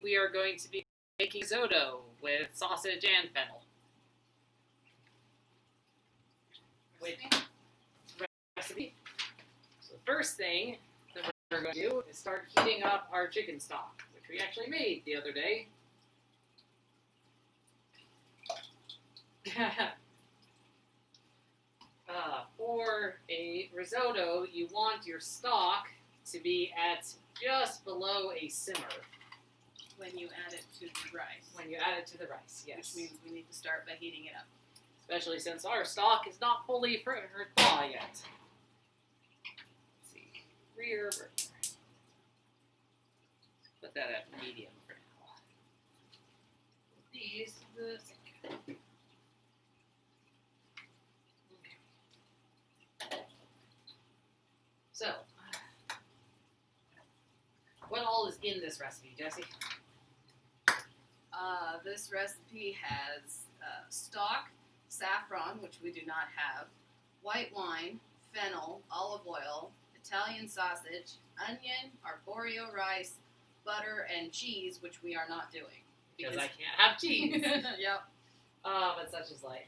we are going to be making risotto with sausage and fennel. Recipe. So the first thing that we're going to do is start heating up our chicken stock, which we actually made the other day. For a risotto, you want your stock to be at just below a simmer. When you add it to the rice. When you add it to the rice, yes. Which means we need to start by heating it up. Especially since our stock is not fully thaw yet. Let's see. Rear burner. Put that at medium for now. These to the sink. Okay. So, what all is in this recipe, Jessie? This recipe has stock, saffron, which we do not have, white wine, fennel, olive oil, Italian sausage, onion, arborio rice, butter, and cheese, which we are not doing. Because I can't have cheese. Yep. But such is life.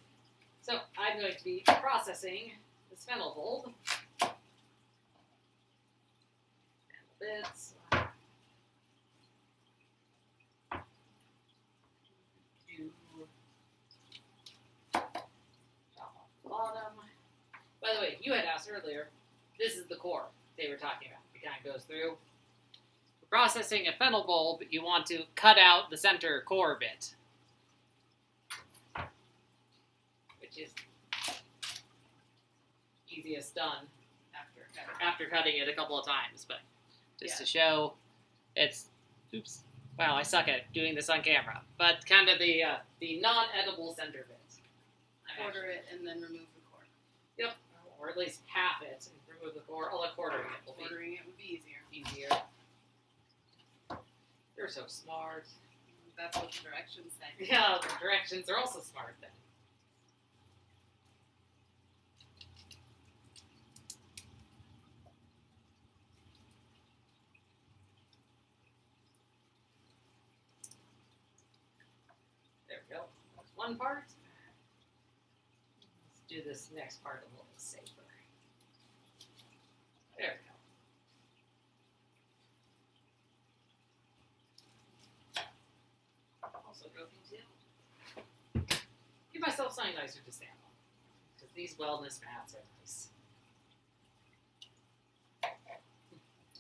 So I'm going to be processing this fennel bulb. Fennel bits. Bottom. By the way, you had asked earlier, this is the core they were talking about. It kind of goes through. For processing a fennel bulb, you want to cut out the center core bit, which is easiest done after cutting it a couple of times. But just to show, it's oops. Wow, I suck at doing this on camera. But kind of the non-edible center bit. Quarter it and then remove the core. Yep, or at least half it and remove the core. Although quartering it will be easier. You're so smart. That's what the directions say. Yeah, the directions are also smart then. There we go. That's one part. Do this next part a little safer. There we go. Also going to give myself something nicer to stand on, because these wellness mats are nice.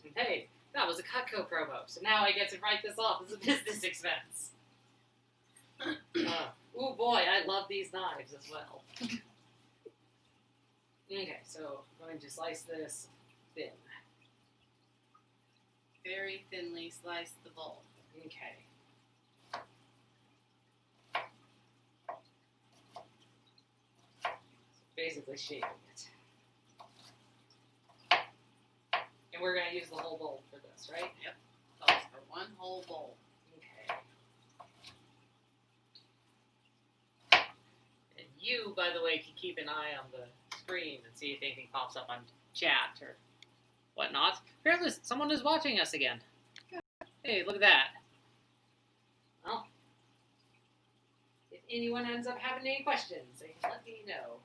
And hey, that was a Cutco promo, so now I get to write this off as a business expense. Oh boy, I love these knives as well. Okay, so I'm going to slice this thin. Very thinly slice the bulb. Okay. Basically shaving it. And we're going to use the whole bulb for this, right? Yep. Calls for one whole bulb. Okay. And you, by the way, can keep an eye on the screen and see if anything pops up on chat or whatnot. Apparently someone is watching us again. Hey, look at that. Well, if anyone ends up having any questions, they can let me know.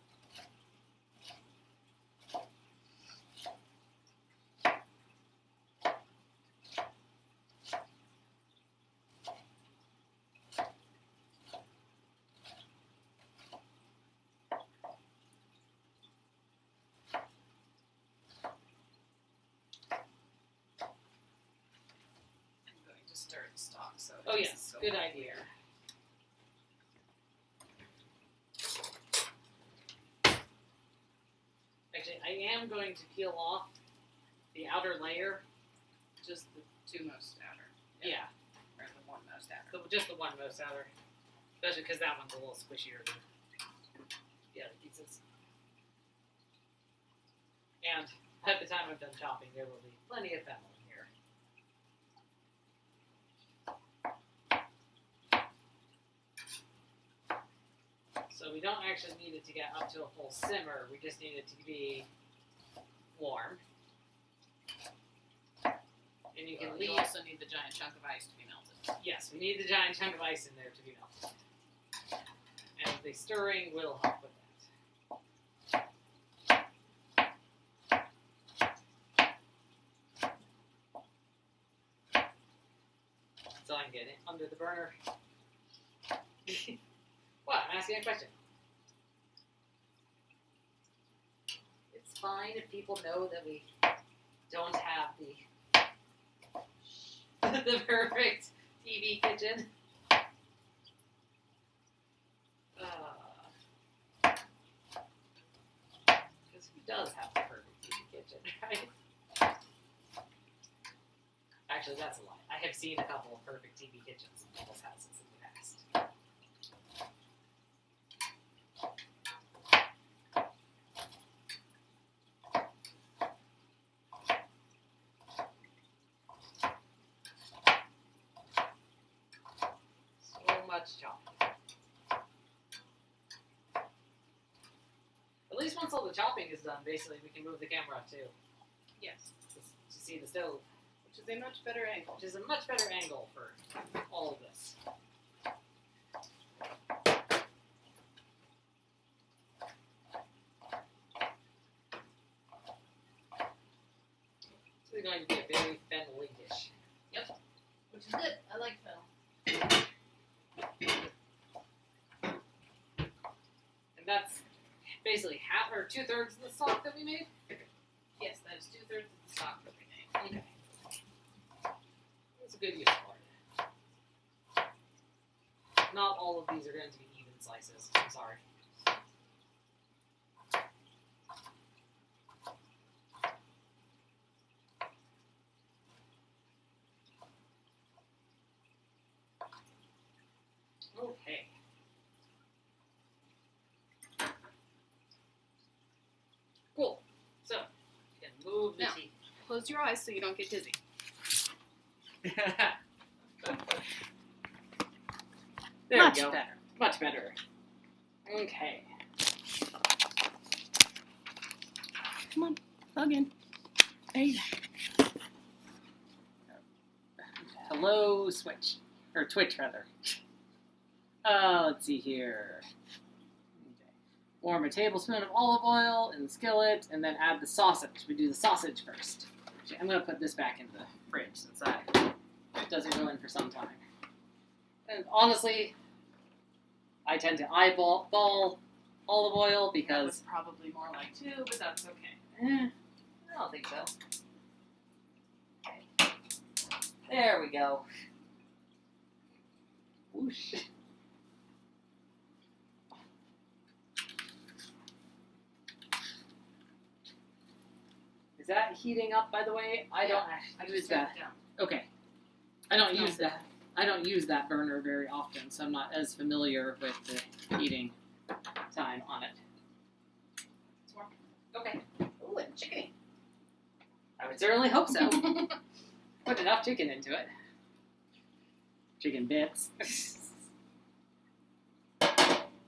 Oh yes, good idea. Actually, I am going to peel off the outer layer. Just the two most outer. Yeah. Or the one most outer. Just the one most outer. Especially because that one's a little squishier than the other pieces. And at the time I'm done chopping, there will be plenty of fennel in here. So we don't actually need it to get up to a full simmer. We just need it to be warm. And you can leave. You also need the giant chunk of ice to be melted. Yes, we need the giant chunk of ice in there to be melted. And the stirring will help with that. So I'm getting under the burner. What? I'm asking a question. It's fine if people know that we don't have the perfect TV kitchen. Because who does have the perfect TV kitchen, right? Actually, that's a lie. I have seen a couple of perfect TV kitchens in people's houses in the past. So much chopping. At least once all the chopping is done, basically, we can move the camera too. Yes. To see the stove. Which is a much better angle. Which is a much better angle for all of this. This is going to be a very fennel dish. Yep. Which is good. I like fennel. And that's basically half or 2/3 of the stock that we made? Yes, that is 2/3 of the stock that we made. Okay. That's a good use for it. Not all of these are going to be even slices. I'm sorry. Okay. Cool. So, you can move the Now. tea. Close your eyes so you don't get dizzy. There Much we go. better. Much better. Okay. Come on, plug in. There you go. Hello, Switch. Or Twitch, rather. Let's see here. Okay. Warm a tablespoon of olive oil in the skillet, and then add the sausage. We do the sausage first. Actually, I'm going to put this back in the fridge since it doesn't go in for some time. And honestly, I tend to eyeball olive oil That because... was probably more like 2, but that's okay. I don't think so. Okay. There we go. Whoosh. Is that heating up, by the way? I don't use that. Okay. I don't use that. I don't use that burner very often, so I'm not as familiar with the heating time on it. It's warm. Okay. Ooh, and chickeny. I would certainly hope so. Put enough chicken into it. Chicken bits. Ouch.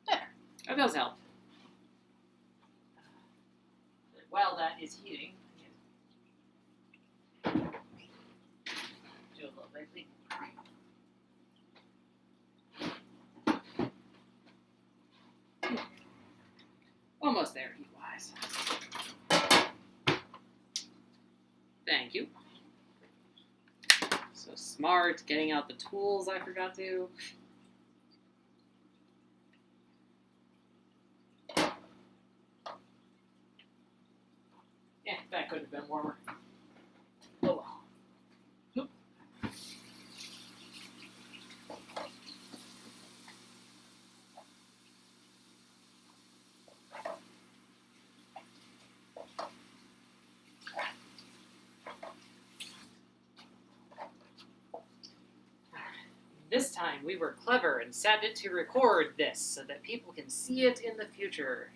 There. That does help. While that is heating, do a little bit. Almost there, heat-wise. Thank you. So smart, getting out the tools I forgot to. Yeah, that could have been warmer. Oh well. Oop. This time we were clever and set it to record this so that people can see it in the future.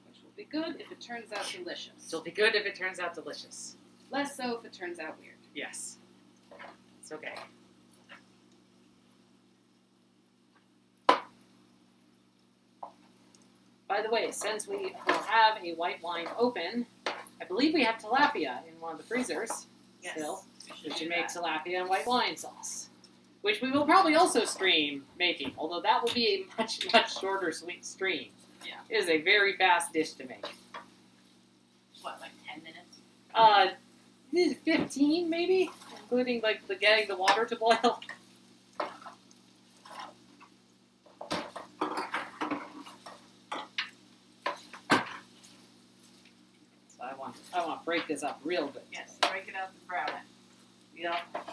Which will be good if it turns out delicious. It'll be good if it turns out delicious. Less so if it turns out weird. Yes. It's okay. By the way, since we will have a white wine open, I believe we have tilapia in one of the freezers still. We should make tilapia and white wine sauce, which we will probably also stream making, although that will be a much, much shorter sweet stream. Yeah. It is a very fast dish to make. What, like 10 minutes? 15 maybe, including like getting the water to boil. So I want to break this up real good. Yes, break it up and brown it. Yep.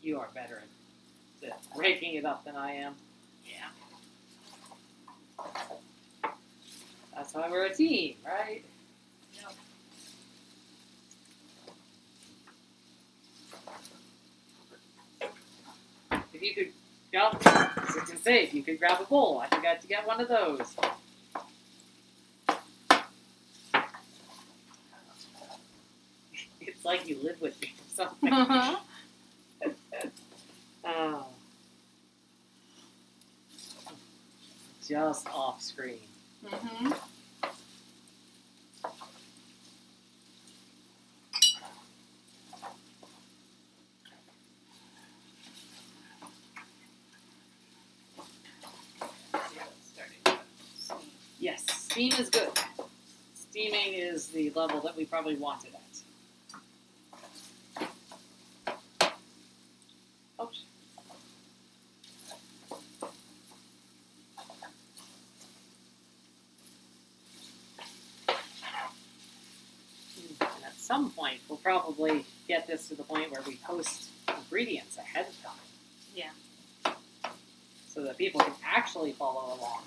You are better at breaking it up than I am. Yeah. That's why we're a team, right? Yep. If you could, I was to say, if you could grab a bowl, I forgot to get one of those. It's like you live with me or something. Uh-huh. Oh. Just off screen. Mm-hmm. Yes, steam is good. Steaming is the level that we probably want it at. Ouch. And at some point, we'll probably get this to the point where we post ingredients ahead of time. Yeah. So that people can actually follow along.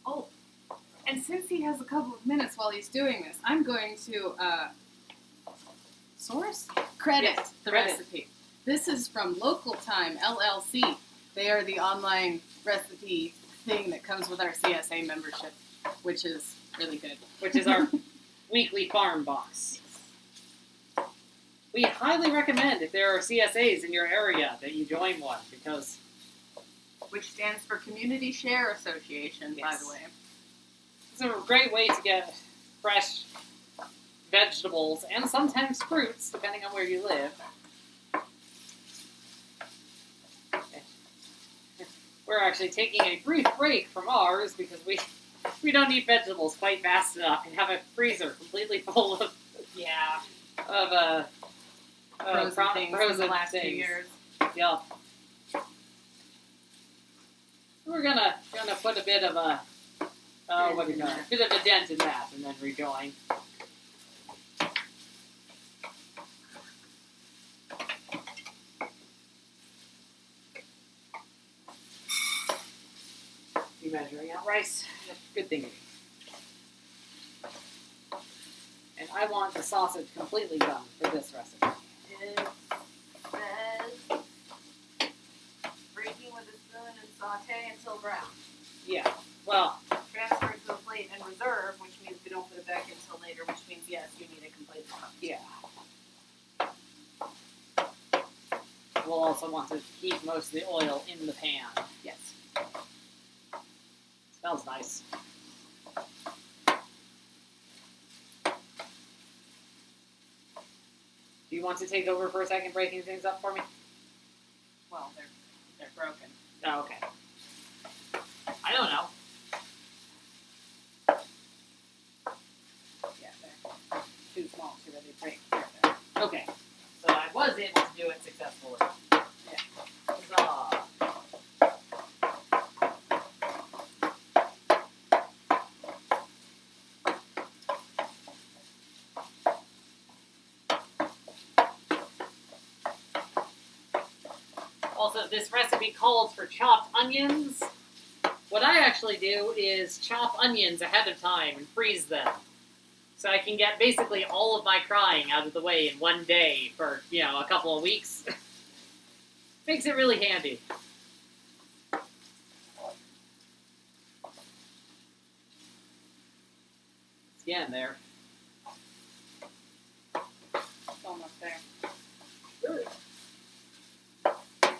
Oh, and since he has a couple of minutes while he's doing this, I'm going to credit Yes, the credit. recipe. This is from Local Time LLC. They are the online recipe thing that comes with our CSA membership, which is really good. Which is our weekly farm box. We highly recommend, if there are CSAs in your area, that you join one, because Which stands for Community Share Association, by Yes. the way. it's a great way to get fresh vegetables and sometimes fruits, depending on where you live. We're actually taking a brief break from ours because we don't eat vegetables quite fast enough and have a freezer completely full of Yeah. frozen things in frozen the last few things. years. Yep. We're gonna put a bit of a what do you call it? A bit of a dent in that and then rejoin. You measuring out rice? Good thing. And I want the sausage completely done for this recipe. It says breaking with a spoon and saute until brown. Yeah. Well, Transfer to a plate and reserve, which means we don't put it back until later, which means yes, you need it completely cooked. yeah. We'll also want to keep most of the oil in the pan. Yes. Smells nice. Do you want to take over for a second, breaking things up for me? Well, they're broken. Oh, okay. I don't know. Yeah, they're too small to really break. Okay. So I was able to do it successfully. Yeah. Huzzah. Also, this recipe calls for chopped onions. What I actually do is chop onions ahead of time and freeze them. So I can get basically all of my crying out of the way in one day for, a couple of weeks. Makes it really handy. It's getting there. It's almost there.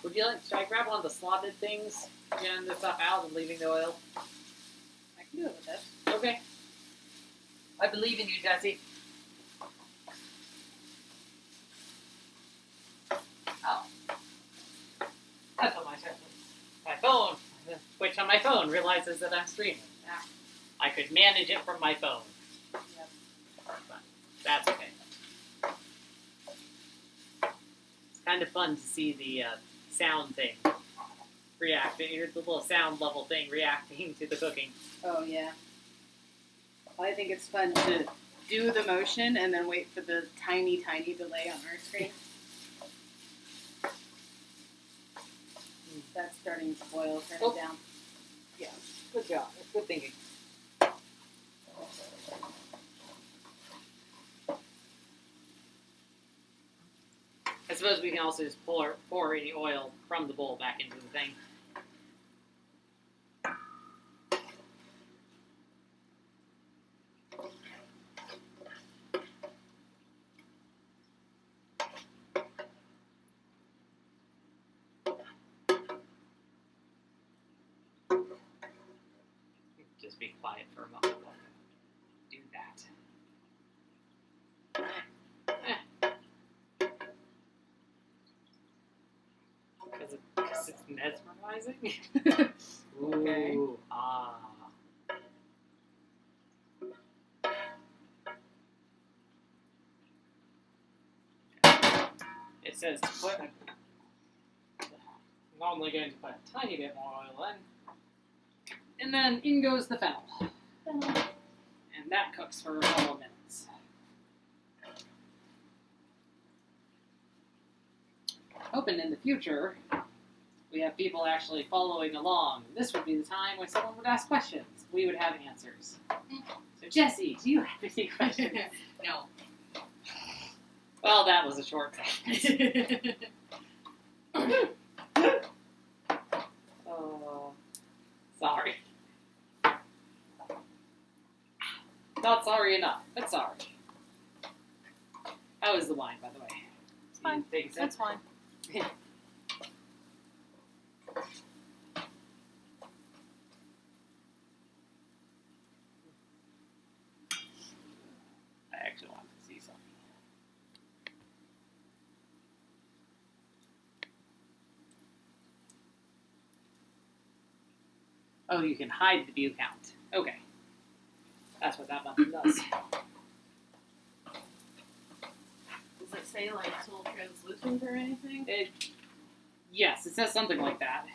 Would you like, should I grab one of the slotted things, getting this stuff out and leaving the oil? I can do it with this. Okay. I believe in you, Jesse. Oh. That's on my phone. Which on my phone realizes that I'm streaming. Yeah. I could manage it from my phone. Yep. But that's okay. It's kind of fun to see the sound thing reacting. Here's the little sound level thing reacting to the cooking. Oh, yeah. I think it's fun to do the motion and then wait for the tiny, tiny delay on our screen. That's starting to boil. Turn it down. Yeah, good job. Good thinking. I suppose we can also just pour any oil from the bowl back into the thing. Just be quiet for a moment while I do that. Because it's mesmerizing. Okay. Ooh, ah. It says to put. I'm normally going to put a tiny bit more oil in. And then in goes the fennel. And that cooks for a couple of minutes. Hoping in the future we have people actually following along. This would be the time when someone would ask questions. We would have answers. So Jesse, do you have any questions? No. Well, that was a short sentence. Oh, sorry. Not sorry enough, but sorry. How is the wine, by the way? It's fine. Take a sip? That's fine. I actually wanted to see something. Oh, you can hide the view count. Okay. That's what that button does. Does it say, like, tool translucent or anything? Yes, it says something like that.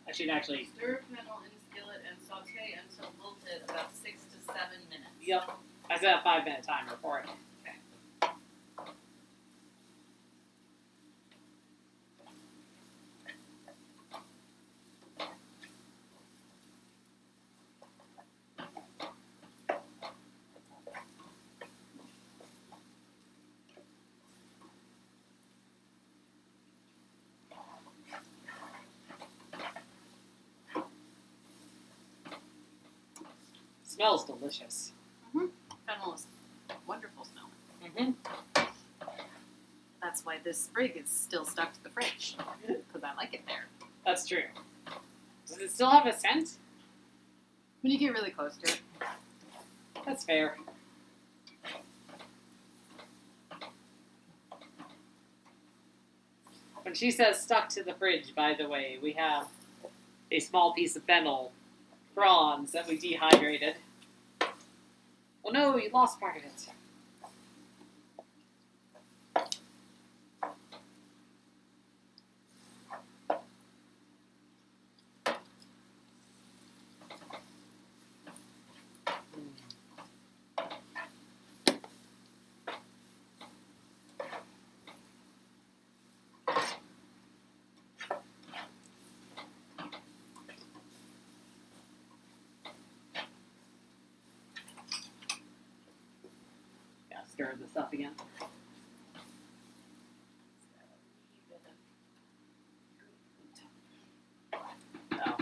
I should actually... Stir fennel in skillet and saute until wilted about 6 to 7 minutes. Yep. I set a 5-minute timer for it. Smells delicious. Mm-hmm. Fennel is wonderful smelling. Mm-hmm. That's why this sprig is still stuck to the fridge, because I like it there. That's true. Does it still have a scent? When you get really close to it. That's fair. When she says stuck to the fridge, by the way, we have a small piece of fennel prawns that we dehydrated. Oh no, you lost part of it. stir this up again. Oh.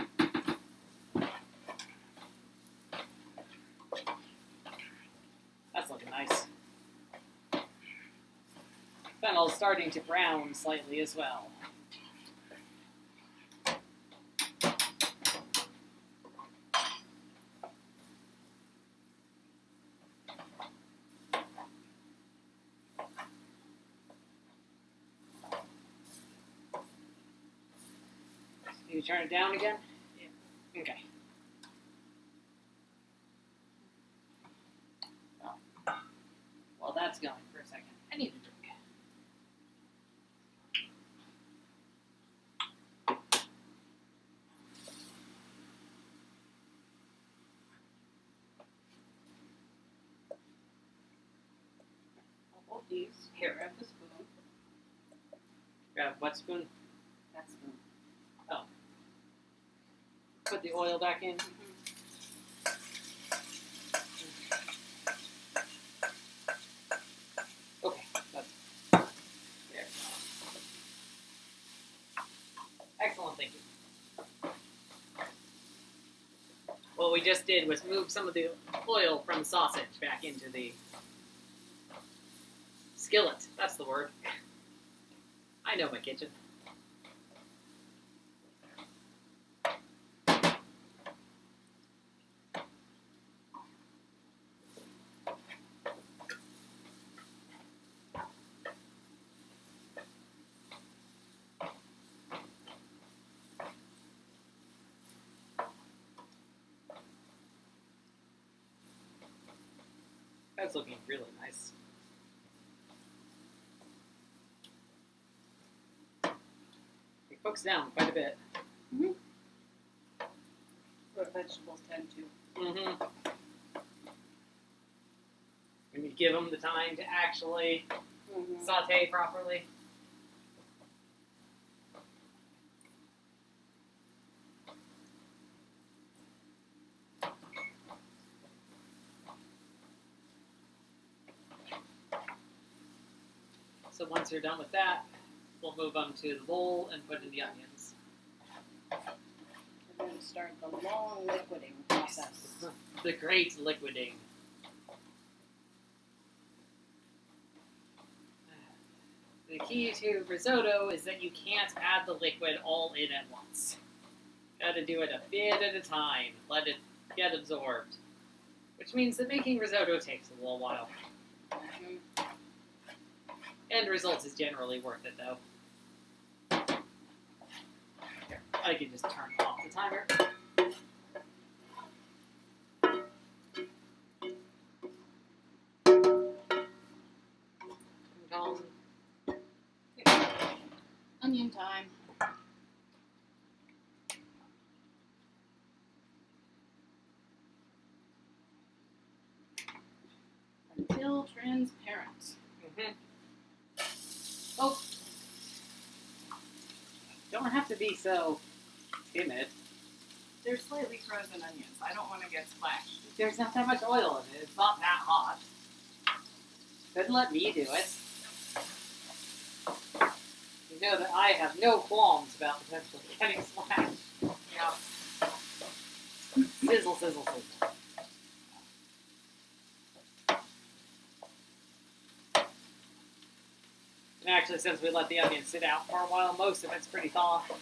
That's looking nice. Fennel's starting to brown slightly as well. You turn it down again? Yeah. Okay. Oh. Well, that's going for a second. I need a drink. Couple these. Here, grab the spoon. Grab what spoon? That spoon. Oh. Put the oil back in. Okay, that's there. Excellent thinking. What we just did was move some of the oil from the sausage back into the skillet. That's the word. I know my kitchen. That's looking really nice. It cooks down quite a bit. Mm-hmm. What vegetables tend to. Mm-hmm. When you give them the time to actually saute properly. So once you're done with that, we'll move them to the bowl and put in the onions. We're going to start the long liquiding process. The great liquiding. The key to risotto is that you can't add the liquid all in at once. Gotta do it a bit at a time. Let it get absorbed. Which means that making risotto takes a little while. Mm-hmm. End result is generally worth it, though. Here, I can just turn off the timer. Onion time. Until transparent. Mm-hmm. Oh, don't have to be so timid. They're slightly frozen onions. I don't want to get splashed. There's not that much oil in it. It's not that hot. Couldn't let me do it. You know that I have no qualms about potentially getting splashed. Yeah. Sizzle, sizzle, sizzle. And actually, since we let the onion sit out for a while, most of it's pretty thaw. You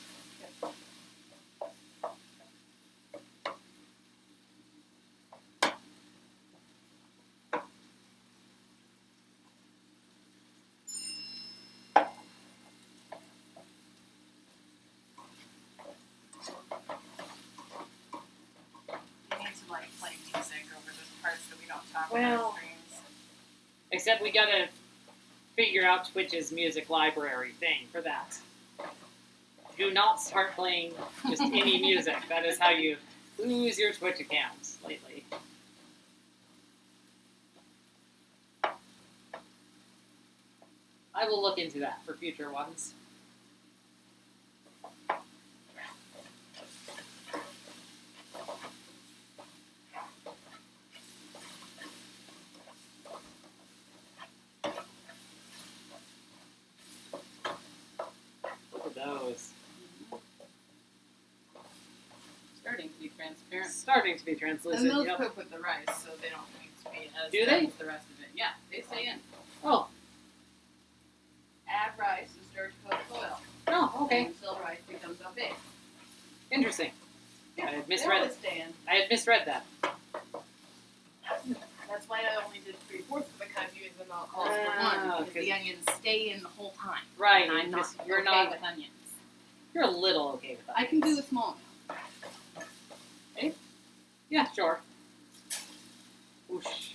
need to play music over the parts that we don't talk Well, about screens. Except we gotta figure out Twitch's music library thing for that. Do not start playing just any music. That is how you lose your Twitch accounts lately. I will look into that for future ones. transparent. Starting to be translucent. And those Yep. cook with the rice, so they don't need to be as Do tough they? as the rest of it. Yeah, they stay in. Oh. Add rice and stir to coat oil. Oh, okay. Until rice becomes opaque. Interesting. Yeah, I had they misread always it. stay in. I had misread that. That's why I only did 3/4 of the cut, even though it calls for Ah, one, because the onions stay in the whole time. Right. And I'm not because you're okay not. with onions. You're a little okay with that. I can do a small amount. Yeah, sure. Whoosh.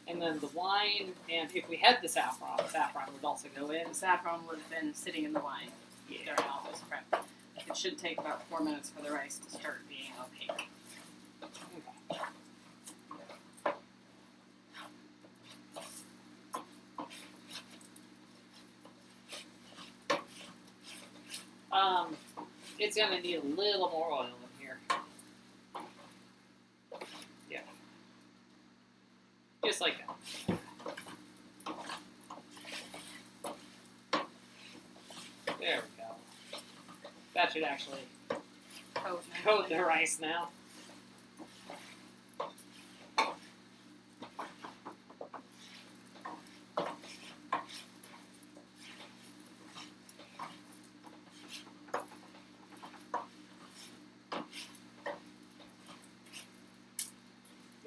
And then the wine, and if we had the saffron would also go in. The saffron would have been sitting in the wine Yeah. during all this prep. It should take about 4 minutes for the rice to start being opaque. Okay. It's gonna need a little more oil in here. Yeah. Just like that. There we go. That should actually coat the rice now.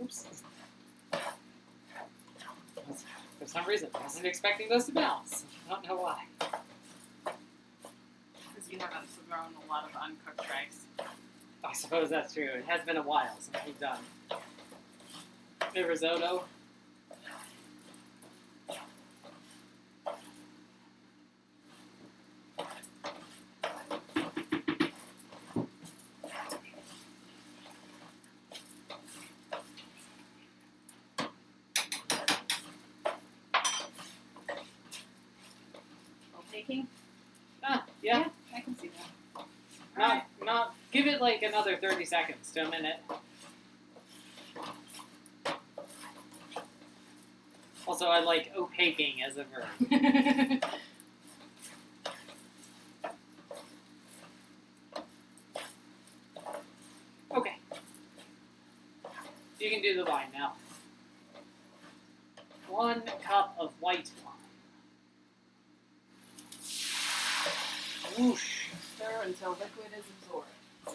Oops. For some reason, I wasn't expecting those to bounce. I don't know why. Because you haven't thrown a lot of uncooked rice. I suppose that's true. It has been a while since we've done the risotto. Opaking? Yeah. I can see that. Not. Give it like another 30 seconds to a minute. Also, I like opaking as a verb. Okay. You can do the wine now. 1 cup of white wine. Whoosh. Stir until liquid is absorbed. You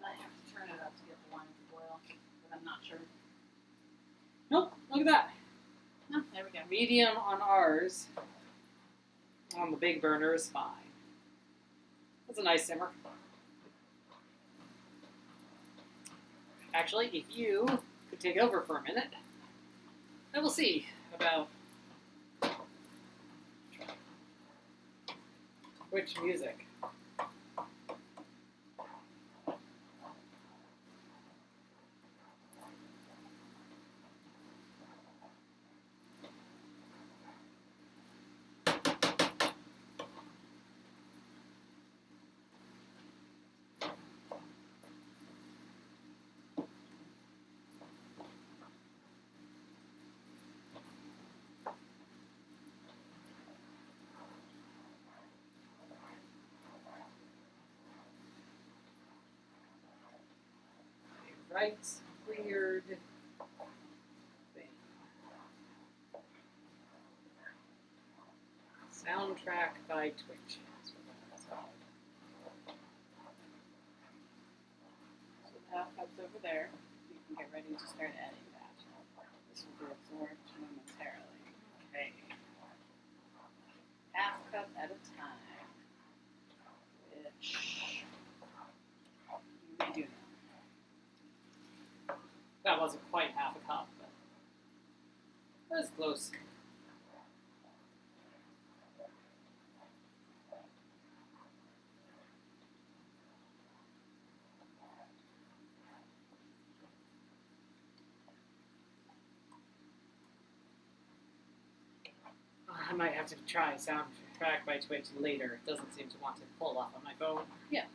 might have to turn it up to get the wine to boil, but I'm not sure. Nope, look at that. No, there we go. Medium on ours. On the big burner is fine. That's a nice simmer. Actually, if you could take over for a minute, I will see about which music. Rights cleared. Thing. Soundtrack by Twitch. That's what that's called. So half cup's over there. You can get ready to start adding that. This will be absorbed momentarily. Okay. Half cup at a time. Which you may do now. That wasn't quite half a cup, but that was close. I might have to try soundtrack by Twitch later. It doesn't seem to want to pull up on my phone. Yeah.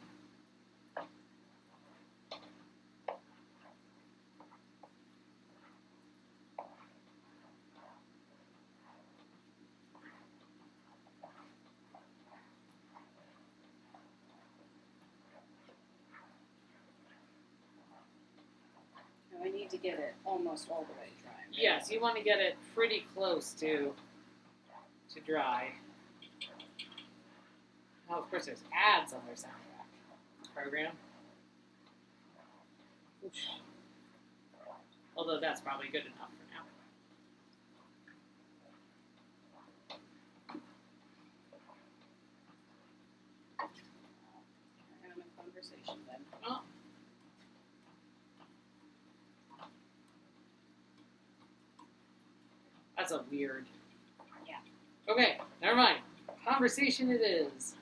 need to get it almost all the way dry. Right? Yes, you want to get it pretty close to dry. Oh, of course, there's ads on their soundtrack program. Oosh. Although that's probably good enough for now. We're having a conversation then. Oh. That's a weird. Yeah. Okay, never mind. Conversation it is.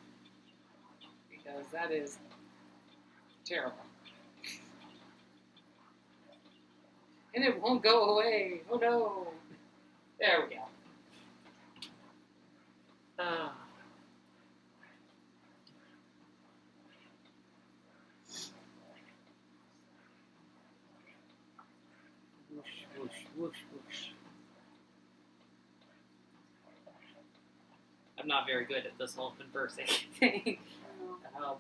Because that is terrible. And it won't go away. Oh no. There we go. Whoosh, whoosh, whoosh, whoosh. I'm not very good at this whole conversing thing. Um,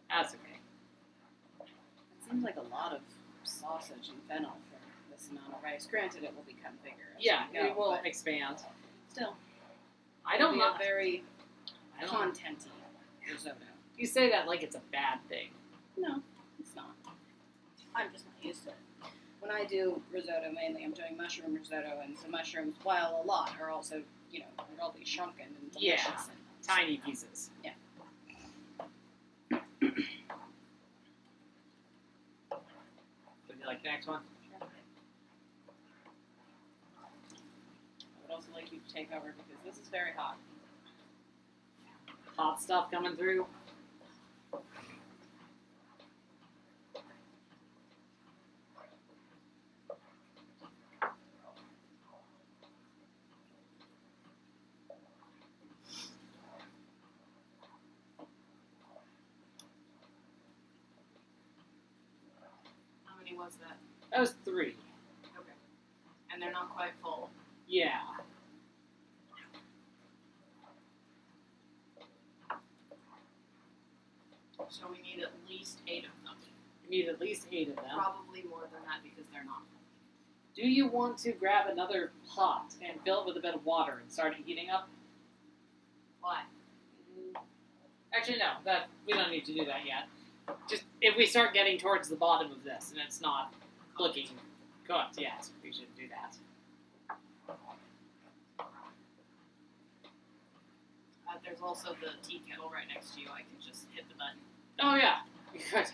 that's okay. It seems like a lot of sausage and fennel for this amount of rice. Granted, it will become bigger. As Yeah, we go, it will but expand. still, I don't know. know. Very I don't contenty risotto. You say that like it's a bad thing. No, it's not. I'm just not used to it. When I do risotto, mainly I'm doing mushroom risotto, and the mushrooms, while a lot, are also, really shrunken and delicious. Yeah. And Tiny pieces. Yeah. Would you like the next one? Sure. I would also like you to take over because this is very hot. Hot stuff coming through. How many was that? That was 3. Okay. And they're not quite full. Yeah. So we need at least 8 of them. You need at least 8 of them. Probably more than that because they're not. Do you want to grab another pot and fill it with a bit of water and start it heating up? Why? Actually, no. That we don't need to do that yet. Just if we start getting towards the bottom of this and it's not looking cooked, yes, we should do that. There's also the tea kettle right next to you. I can just hit the button. Oh yeah, you could.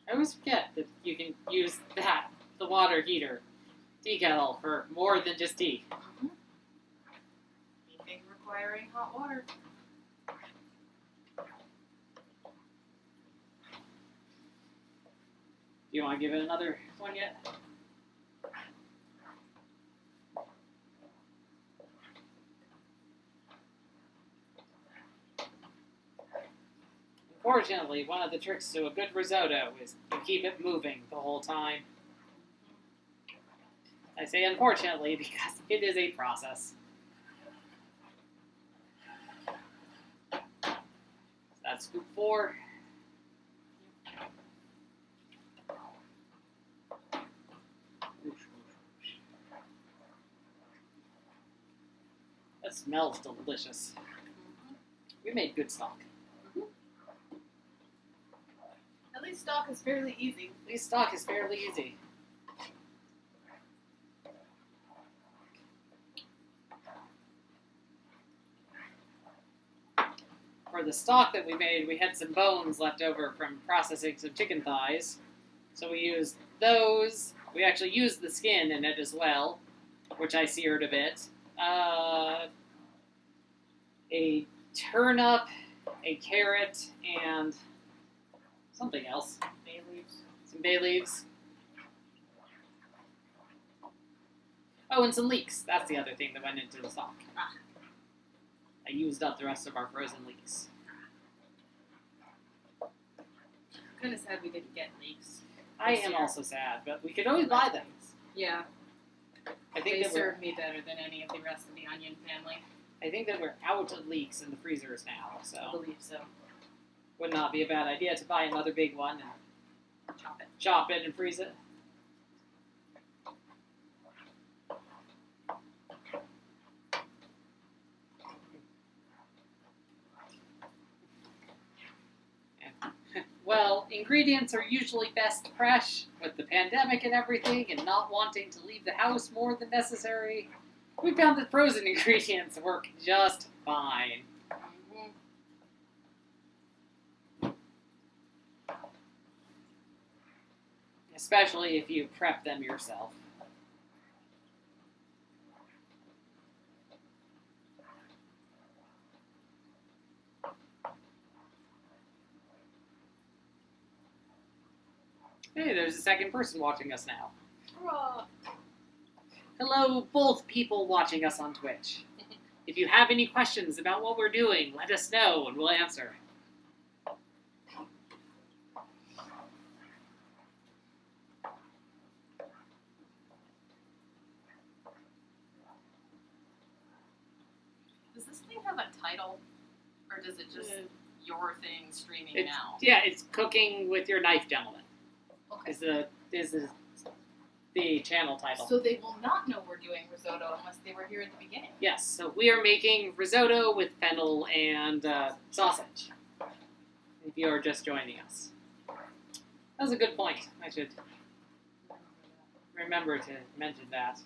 I always forget that you can use that, the water heater, tea kettle, for more than just tea. Mm-hmm. Anything requiring hot water. Do you want to give it another one yet? Unfortunately, one of the tricks to a good risotto is to keep it moving the whole time. I say unfortunately because it is a process. That's scoop 4. That smells delicious. We made good stock. At least stock is fairly easy. At least stock is fairly easy. For the stock that we made, we had some bones left over from processing some chicken thighs. So we used those. We actually used the skin in it as well, which I seared a bit. A turnip, a carrot, and something else. Bay leaves. Some bay leaves. Oh, and some leeks. That's the other thing that went into the stock. I used up the rest of our frozen leeks. Kind of sad we didn't get leeks. I am also sad, but we could always buy them. Yeah. I think They that serve me better than any of the rest of the onion family. I think that we're out of leeks in the freezers now. I So believe so. Would not be a bad idea to buy another big one and chop it and freeze it. Well, ingredients are usually best fresh. With the pandemic and everything and not wanting to leave the house more than necessary, we found that frozen ingredients work just fine. Especially if you prep them yourself. Hey, there's a second person watching us now. Hurrah. Hello, both people watching us on Twitch. If you have any questions about what we're doing, let us know and we'll answer. Does this thing have a title? Or does it just your thing streaming now? Yeah, it's Cooking with Your Knife, Gentlemen. Okay. Is the channel title. So they will not know we're doing risotto unless they were here at the beginning. Yes, so we are making risotto with fennel and sausage. If you are just joining us. That was a good point. I should remember to mention that.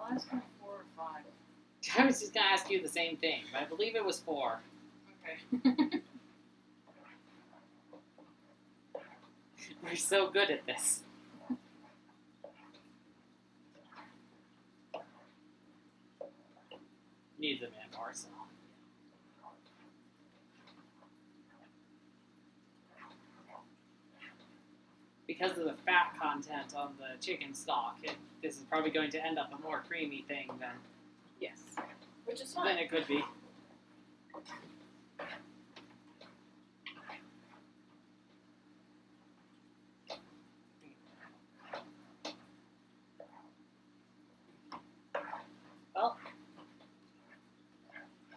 Last one 4 or 5. I was just going to ask you the same thing, but I believe it was 4. Okay. We're so good at this. Needs a man more so. Because of the fat content on the chicken stock, this is probably going to end up a more creamy thing than Yes. Which is fine. than it could be. Well,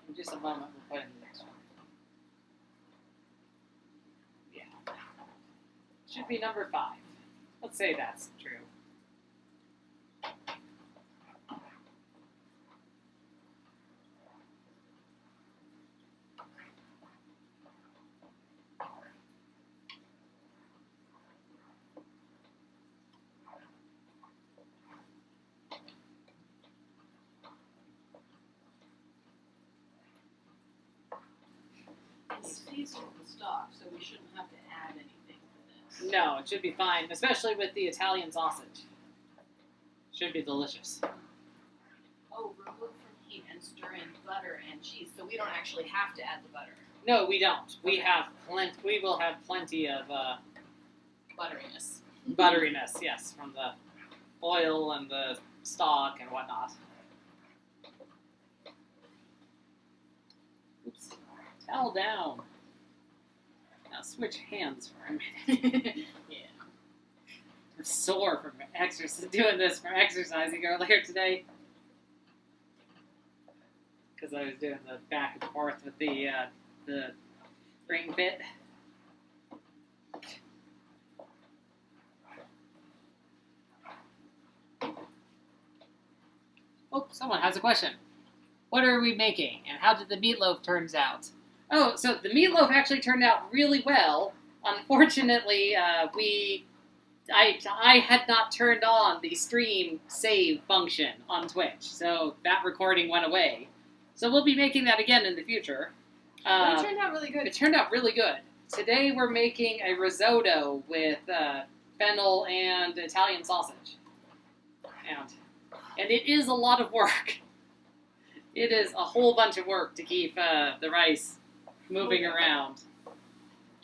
in just a moment we'll put in the next one. Yeah. Should be number 5. Let's say that's true. It's seasoned with stock, so we shouldn't have to add anything to this. No, it should be fine, especially with the Italian sausage. Should be delicious. Oh, remove from heat and stir in butter and cheese, so we don't actually have to add the butter. No, we don't. We have We will have plenty of Butteriness. butteriness, yes, from the oil and the stock and whatnot. Oops. Towel down. Now switch hands for a minute. Yeah. I'm sore from doing this from exercising earlier today. Because I was doing the back and forth with the ring fit. Oh, someone has a question. What are we making, and how did the meatloaf turns out? Oh, so the meatloaf actually turned out really well. Unfortunately, I had not turned on the stream save function on Twitch, so that recording went away. So we'll be making that again in the future. But it turned out really good. It turned out really good. Today we're making a risotto with fennel and Italian sausage. And it is a lot of work. It is a whole bunch of work to keep the rice moving around.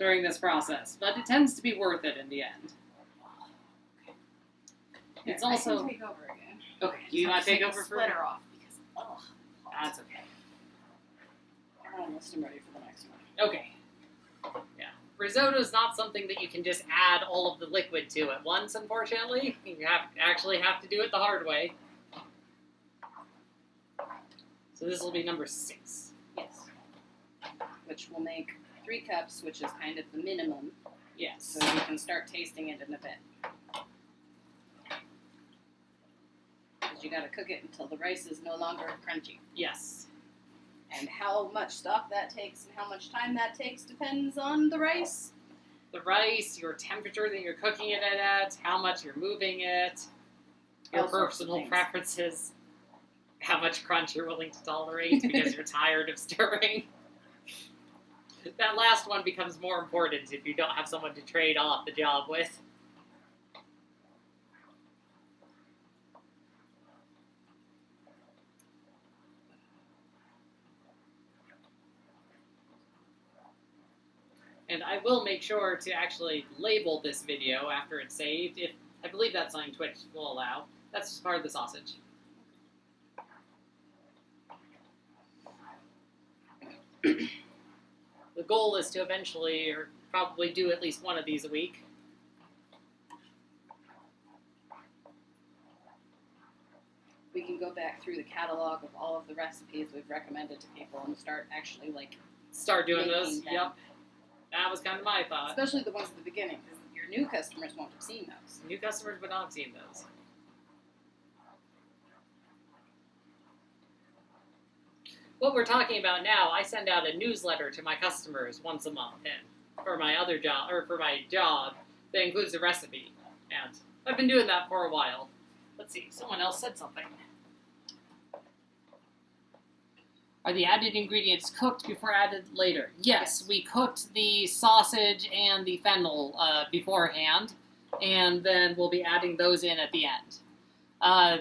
during this process, but it tends to be worth it in the end. Here, It's also... I can take over again. Okay, you want to take over for... splitter off because, That's okay. I'm almost ready for the next one. Okay. Yeah. Risotto is not something that you can just add all of the liquid to at once, unfortunately. You actually have to do it the hard way. So this will be number 6. Yes. Which will make 3 cups, which is kind of the minimum. Yes. So you can start tasting it in a bit. Because you got to cook it until the rice is no longer crunchy. Yes. And how much stock that takes and how much time that takes depends on the rice. The rice, your temperature that you're cooking it at, how much you're moving it, your All sorts of personal things. preferences, how much crunch you're willing to tolerate because you're tired of stirring. That last one becomes more important if you don't have someone to trade off the job with. And I will make sure to actually label this video after it's saved. If I believe that's something Twitch will allow. That's just part of the sausage. The goal is to eventually, or probably do at least one of these a week. We can go back through the catalog of all of the recipes we've recommended to people and start actually Start doing making those. them. Yep. That was kind of my thought. Especially the ones at the beginning, because your new customers won't have seen those. New customers would not have seen those. What we're talking about now, I send out a newsletter to my customers once a month, and for my other job, or for my job, that includes a recipe. And I've been doing that for a while. Let's see, someone else said something. Are the added ingredients cooked before added later? Yes, we cooked the sausage and the fennel beforehand, and then we'll be adding those in at the end.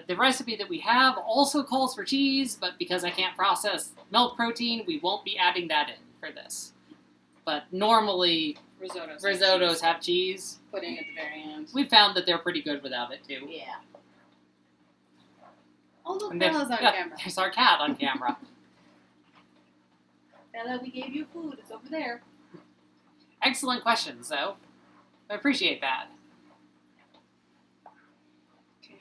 The recipe that we have also calls for cheese, but because I can't process milk protein, we won't be adding that in for this. But normally, risottos have cheese. Pudding at the very end. We found that they're pretty good without it, too. Yeah. Oh, look, And Bella's on camera. There's our cat on camera. Bella, we gave you food. It's over there. Excellent questions, though. I appreciate that. Okay,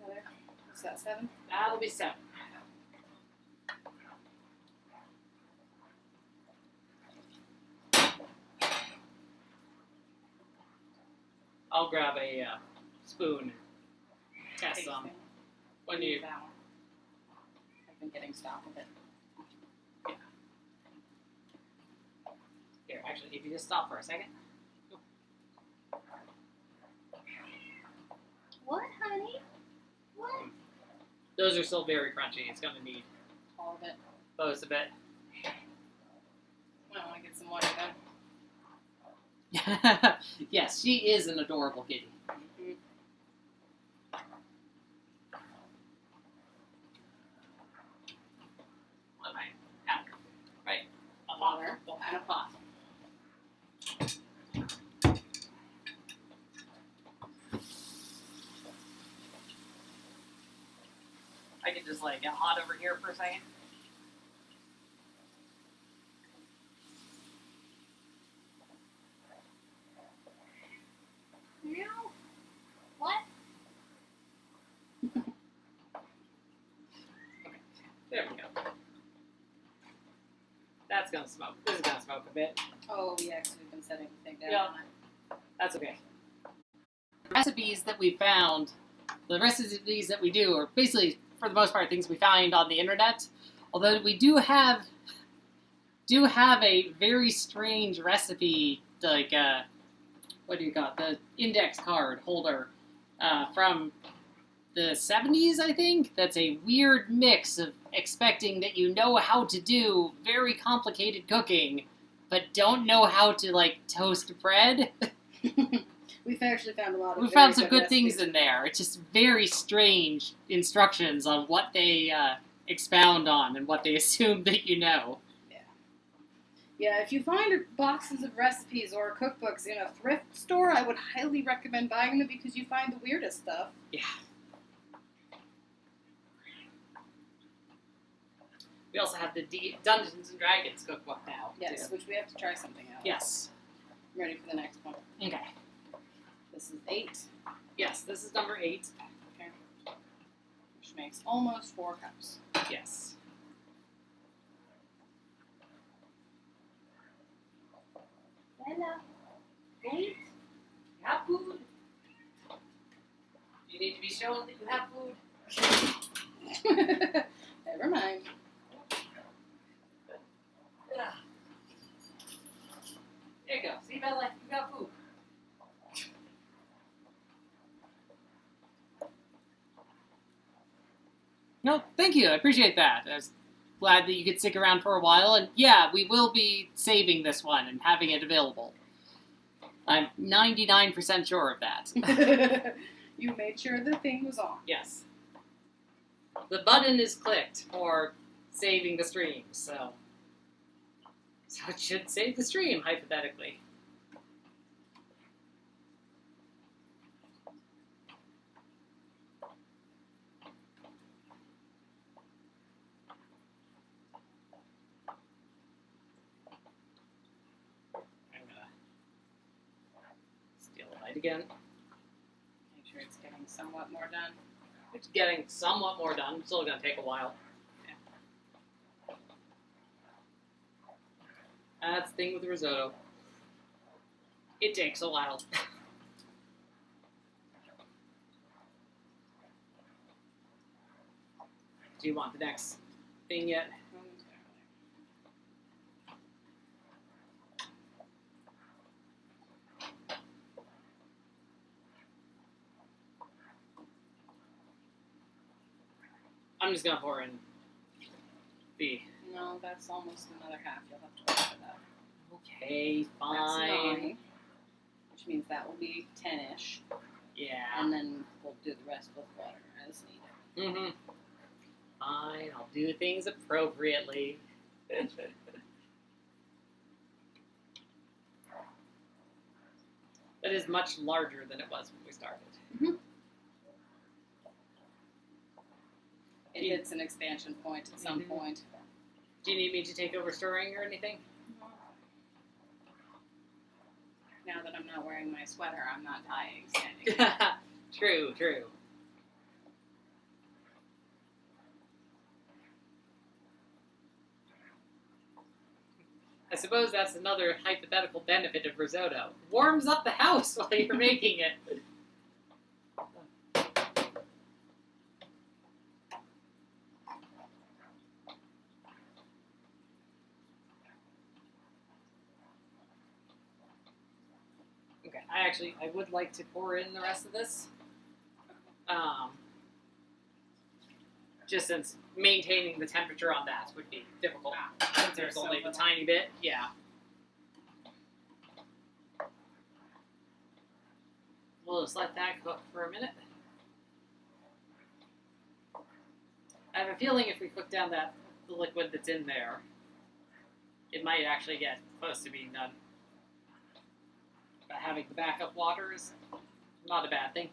another. What's that, 7? That'll be 7. I'll grab a spoon and test some. When you... That one. I've been getting stock of it. Here, actually, if you just stop for a second. What, honey? What? Those are still very crunchy. It's going to need All of it. both a bit. I want to get some water though. Yes, she is an adorable kitty. Mm-hmm. What am I after? Right. A pot. Water. And a pot. I can just get hot over here for a second. Meow. What? Okay, there we go. That's gonna smoke. This is gonna smoke a bit. Oh, yeah, because we've been setting the thing down. Yeah. That's okay. The recipes that we found, the recipes that we do are basically, for the most part, things we find on the internet. Although we do have a very strange recipe, what do you got? The index card holder from the 70s, I think. That's a weird mix of expecting that you know how to do very complicated cooking, but don't know how to toast bread. We've actually found a lot of We very found some good recipes. things in there. It's just very strange instructions on what they expound on and what they assume that you know. Yeah, if you find boxes of recipes or cookbooks in a thrift store, I would highly recommend buying them because you find the weirdest stuff. Yeah. We also have the Dungeons and Dragons cookbook now. Yes, too. which we have to try something out. Yes. I'm ready for the next one. Okay. This is 8. Yes, this is number 8. Okay. Which makes almost 4 cups. Yes. Bella, Wait. You have food. You need to be shown that you have food. Never mind. Yeah. There you go. See, Bella, you got food. No, thank you. I appreciate that. I was glad that you could stick around for a while. And yeah, we will be saving this one and having it available. I'm 99% sure of that. You made sure the thing was on. Yes. The button is clicked for saving the stream, so it should save the stream, hypothetically. I'm gonna steal the light again. Make sure it's getting somewhat more done. It's getting somewhat more done. Still gonna take a while. That's the thing with risotto. It takes a while. Do you want the next thing yet? I'm just gonna pour in the... No, that's almost another half. You'll have to wait for that. Okay, That's fine. 9, which means that will be 10-ish. Yeah. And then we'll do the rest with water as needed. Mm-hmm. Fine, I'll do things appropriately. That is much larger than it was when we started. Mm-hmm. It hits an expansion point at some point. Do you need me to take over stirring or anything? Now that I'm not wearing my sweater, I'm not dying standing. True, true. I suppose that's another hypothetical benefit of risotto. Warms up the house while you're making it. Okay, I would like to pour in the rest of this. Just since maintaining the temperature on that would be difficult. Since there's only a tiny bit, yeah. We'll just let that cook for a minute. I have a feeling if we cook down the liquid that's in there, it might actually get close to being done. But having the backup water is not a bad thing.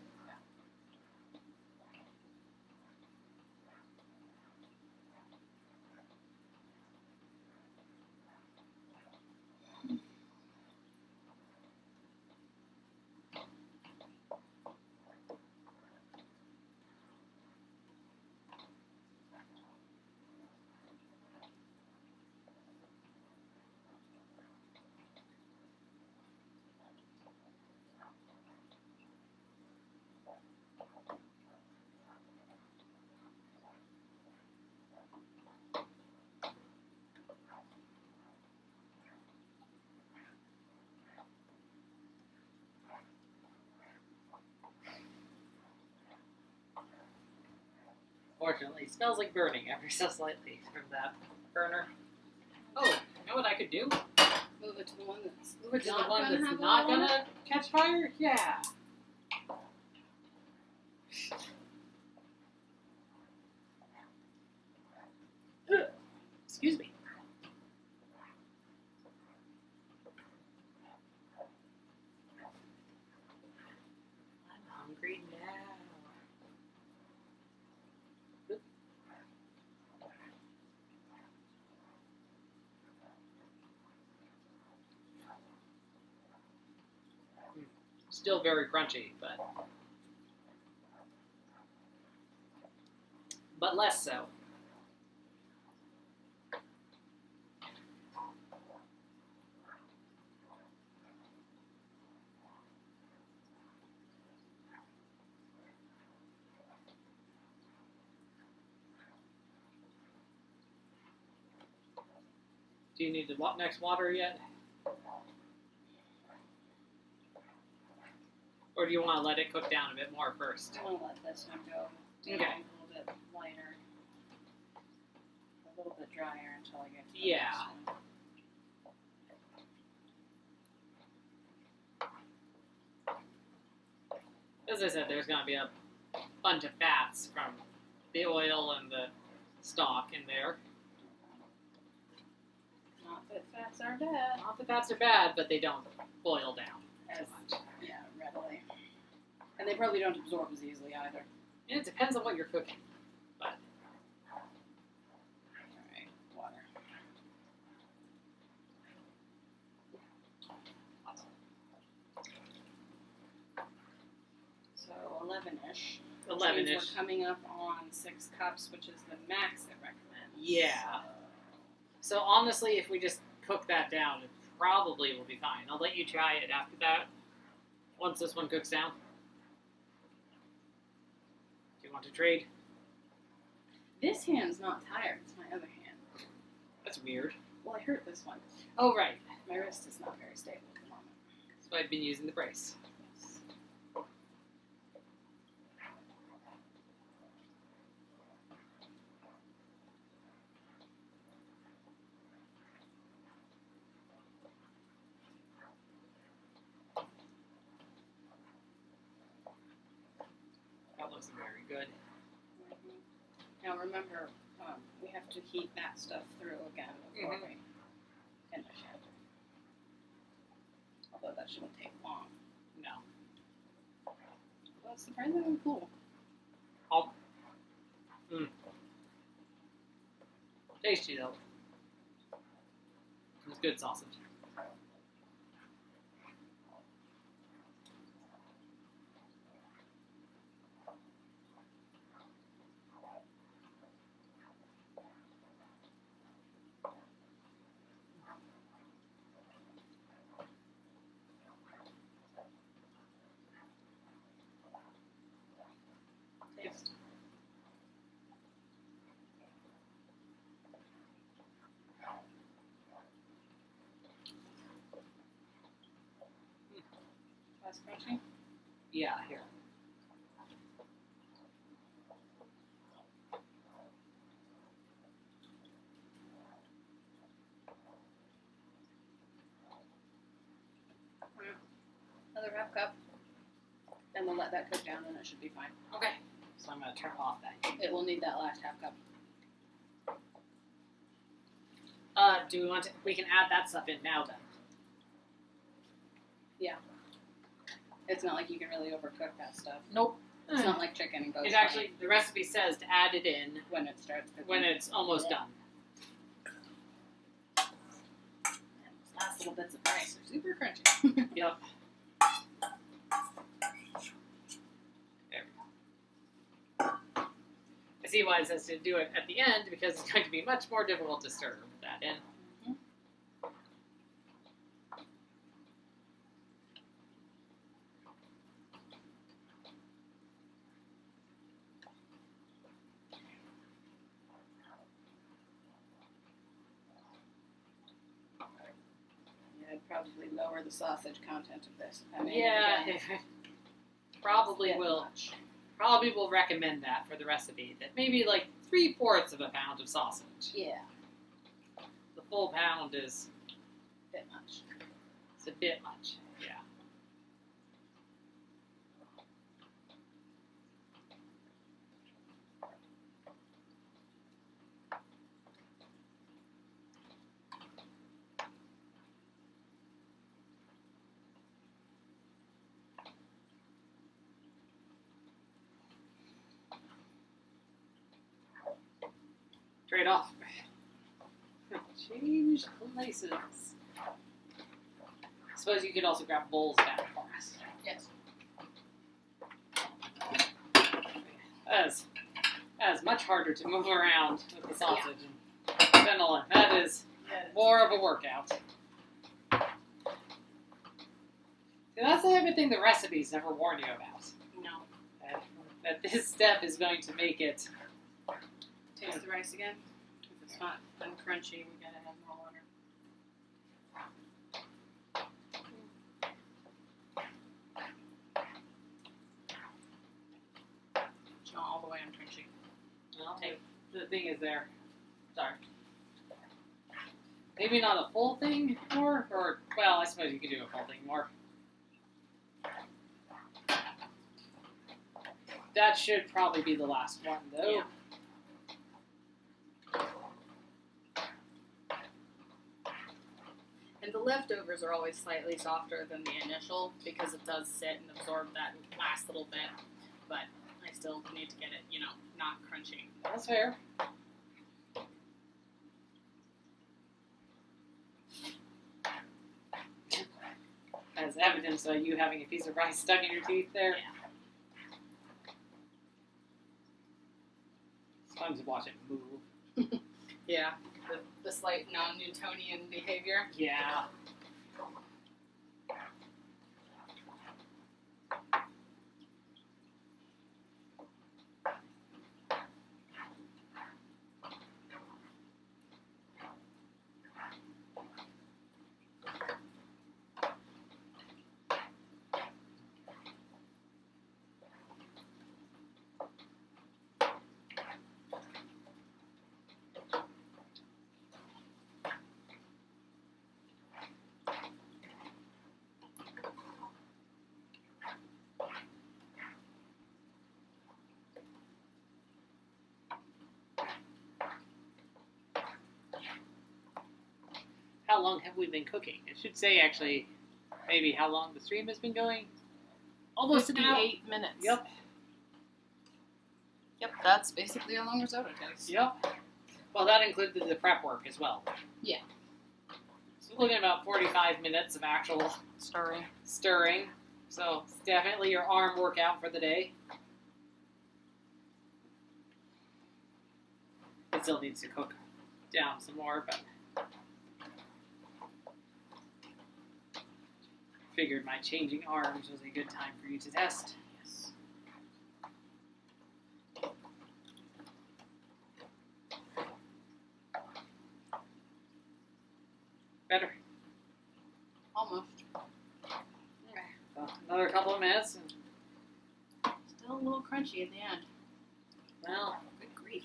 Fortunately, it smells like burning ever so slightly from that burner. Oh, you know what I could do? Move it to the one that's Move it to the not one gonna that's have not oil on gonna catch fire? Yeah. Excuse me. Still very crunchy, but less so. Do you need the next water yet? Or do you want to let it cook down a bit more first? I want to let this one go down Okay. a little bit lighter, a little bit drier until I get to the Yeah. next one. As I said, there's going to be a bunch of fats from the oil and the stock in there. Not that fats are bad. Not that fats are bad, but they don't boil down too As, much. yeah, readily. And they probably don't absorb as easily either. And it depends on what you're cooking. But Alright, water. So 11-ish. Which means 11-ish. we're coming up on 6 cups, which is the max it recommends. Yeah. So honestly, if we just cook that down, it probably will be fine. I'll let you try it after that, once this one cooks down. Do you want to trade? This hand's not tired, it's my other hand. That's weird. Well, I hurt this one. Oh, right. My wrist is not very stable at the moment. So I've been using the brace. Yes. That looks very good. Now remember, we have to heat that stuff through again before Mhm. we finish it. Although that shouldn't take long. No. Well, it's surprisingly cool. Tasty, though. It's good sausage. Taste. Less crunchy? Yeah, here. Another half cup. And we'll let that cook down and it should be fine. Okay. So I'm going to turn off that. It will need that last half cup. Do we want to? We can add that stuff in now, then. It's not like you can really overcook that stuff. Nope. It's not like chicken and goes It actually, the recipe says to add it in when it starts cooking. when it's almost done. And those last little bits of rice are super crunchy. Yep. There we go. I see why it says to do it at the end, because it's going to be much more difficult to serve that in. Yeah, I'd probably lower the sausage content of this if I made Yeah, it again. probably It's will. much. Probably will recommend that for the recipe. That maybe like 3/4 of a pound of sausage. Yeah, The full pound is a bit much. it's a bit much. Yeah. Trade off. Change places. Suppose you could also grab bowls back for us. Yes. That is much harder to move around with the sausage and fennel. That is more of a workout. See, that's the type of thing the recipes never warn you about. No. That this step is going to make it. Taste the rice again. If it's not uncrunchy, we gotta add more water. It's not all the way uncrunchy. Well, the thing is there. Sorry. Maybe not a full thing more, or well, I suppose you could do a full thing more. That should probably be the last one, though. Yeah. And the leftovers are always slightly softer than the initial because it does sit and absorb that last little bit. But I still need to get it, not crunchy. That's fair. As evidence of you having a piece of rice stuck in your teeth there. Yeah. It's fun to watch it move. Yeah. The slight non-Newtonian behavior. Yeah. How long have we been cooking? It should say, actually, maybe how long the stream has been going. Almost an hour. 58 minutes. Yep. Yep, that's basically how long risotto takes. Yep. Well, that included the prep work as well. Yeah. So looking at about 45 minutes of actual stirring. So it's definitely your arm workout for the day. It still needs to cook down some more, but figured my changing arms was a good time for you to test. Yes. Better. Almost. Okay. So another couple of minutes. And, Still a little crunchy at the end. well, Good grief.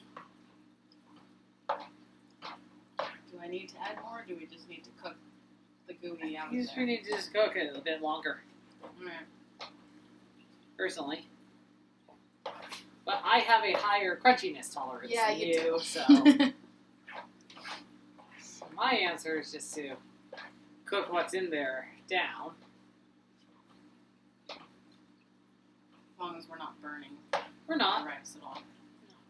Do I need to add more, or do we just need to cook the gooey out you of just there? need to just cook it a bit longer, Alright. personally. But I have a higher crunchiness tolerance Yeah, than you you, do. so my answer is just to cook what's in there down. As long as we're not burning We're the not. rice at all.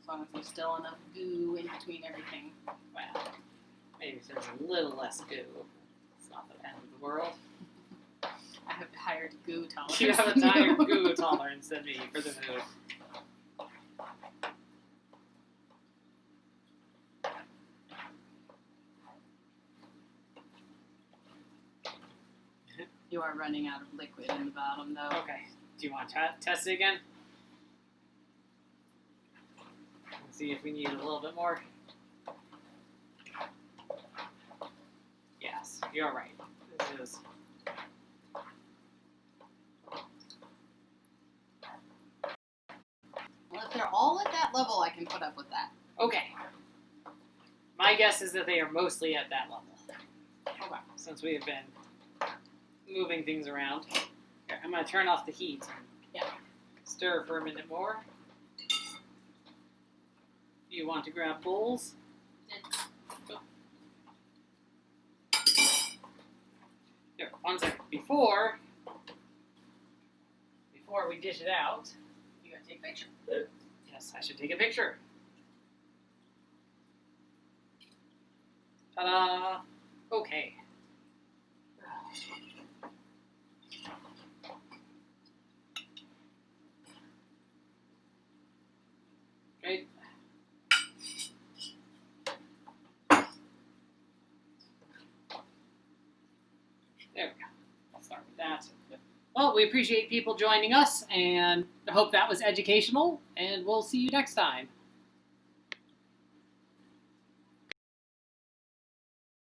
As long as there's still enough goo in between everything. Well, maybe if there's a little less goo. It's not the end of the world. I have a higher goo tolerance. You have a than higher you. goo tolerance than me for the food. You are running out of liquid in the bottom, though. Okay. Do you want to test it again? Let's see if we need a little bit more. Yes, you're right. This is. Well, if they're all at that level, I can put up with that. Okay. My guess is that they are mostly at that level. Okay. Since we have been moving things around. Here, I'm going to turn off the heat. Yeah. Stir for a minute more. You want to grab bowls? Here, 1 second. Before we dish it out, You gotta take a picture. yes, I should take a picture. Ta-da! Okay. Right. There we go. I'll start with that. Well, we appreciate people joining us, and I hope that was educational, and we'll see you next time.